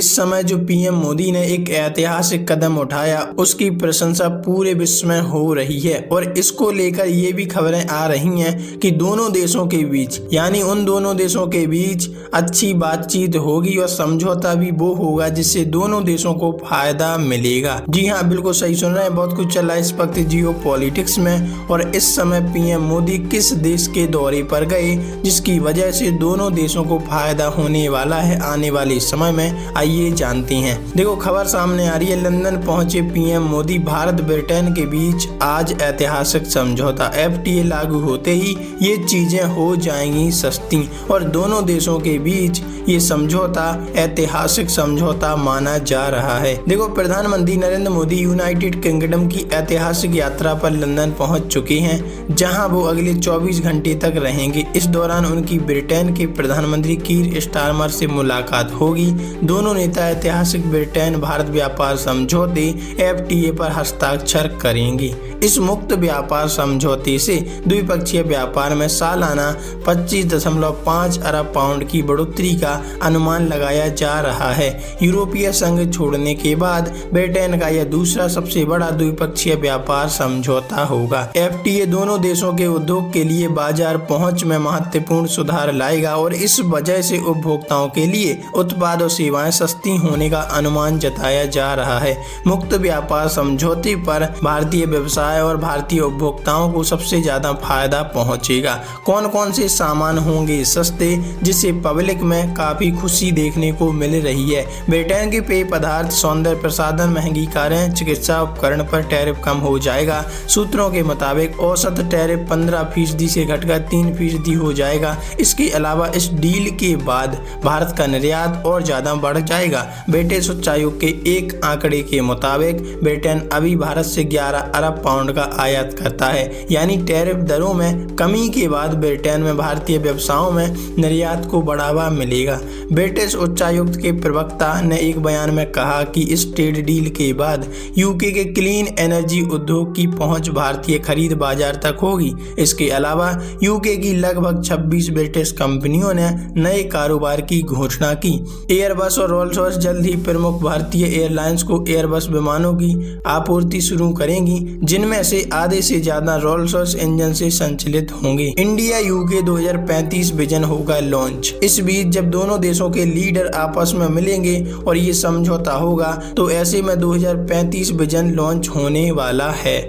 इस समय जो पीएम मोदी ने एक ऐतिहासिक कदम उठाया उसकी प्रशंसा पूरे विश्व में हो रही है और इसको लेकर ये भी खबरें आ रही हैं कि दोनों देशों के बीच यानी उन दोनों देशों के बीच अच्छी बातचीत होगी और समझौता भी वो होगा जिससे दोनों देशों को फायदा मिलेगा। जी हाँ, बिल्कुल सही सुन रहे हैं। बहुत कुछ चल रहा है इस वक्त जियो पॉलिटिक्स में और इस समय पीएम मोदी किस देश के दौरे पर गए जिसकी वजह से दोनों देशों को फायदा होने वाला है आने वाले समय में। आइए जानते हैं। देखो, खबर सामने आ रही है। लंदन पहुंचे पीएम मोदी। भारत ब्रिटेन के बीच आज ऐतिहासिक समझौता। FTA लागू होते ही ये चीजें हो जाएंगी सस्ती और दोनों देशों के बीच ये समझौता ऐतिहासिक समझौता माना जा रहा है। देखो, प्रधानमंत्री नरेंद्र मोदी यूनाइटेड किंगडम की ऐतिहासिक यात्रा पर लंदन पहुंच चुके हैं जहां वो अगले 24 घंटे तक रहेंगे। इस दौरान उनकी ब्रिटेन के प्रधानमंत्री कीर स्टारमर से मुलाकात होगी। दोनों नेता ऐतिहासिक ब्रिटेन भारत व्यापार समझौते FTA पर हस्ताक्षर करेंगे। इस मुक्त व्यापार समझौते से द्विपक्षीय व्यापार में सालाना 25.5 अरब पाउंड की बढ़ोतरी का अनुमान लगाया जा रहा है। यूरोपीय संघ छोड़ने के बाद ब्रिटेन का यह दूसरा सबसे बड़ा द्विपक्षीय व्यापार समझौता होगा। FTA दोनों देशों के उद्योग के लिए बाजार पहुंच में महत्वपूर्ण सुधार लाएगा और इस वजह से उपभोक्ताओं के लिए उत्पाद और सेवाएं सस्ती होने का अनुमान जताया जा रहा है। मुक्त व्यापार समझौते पर भारतीय व्यवसाय और भारतीय उपभोक्ताओं को सबसे ज्यादा फायदा पहुंचेगा। कौन कौन से सामान होंगे सस्ते जिससे पब्लिक में काफी खुशी देखने को मिल रही है। ब्रिटेन के पेय पदार्थ, सौंदर्य प्रसाधन, महंगी कारें, चिकित्सा उपकरण पर टैरिफ कम हो जाएगा। सूत्रों के मुताबिक औसत टैरिफ 15% से घटकर 3% हो जाएगा। इसके अलावा इस डील के बाद भारत का निर्यात और ज्यादा बढ़ जाएगा। ब्रिटिश उच्चायोग के एक आंकड़े के मुताबिक ब्रिटेन अभी भारत से 11 अरब पाउंड का आयात करता है। यानी टैरिफ दरों में कमी के बाद ब्रिटेन में भारतीय व्यवसायों में निर्यात को बढ़ावा मिलेगा। ब्रिटिश उच्चायुक्त के प्रवक्ता ने एक बयान में कहा कि इस ट्रेड डील के बाद यूके के क्लीन एनर्जी उद्योग की पहुंच भारतीय खरीद बाजार तक होगी। इसके अलावा यूके की लगभग 26 ब्रिटिश कंपनियों ने नए कारोबार की घोषणा की। एयरबस और रोल्स रॉयस जल्द ही प्रमुख भारतीय एयरलाइंस को एयरबस विमानों की आपूर्ति शुरू करेंगी जिनमें से आधे से ज्यादा रोल्स रॉयस इंजन से संचालित होंगे। इंडिया यूके 2035 विजन होगा लॉन्च। इस बीच जब दोनों देशों के लीडर आपस में मिलेंगे और ये समझौता होगा तो ऐसे में 2035 विजन लॉन्च होने वाला है।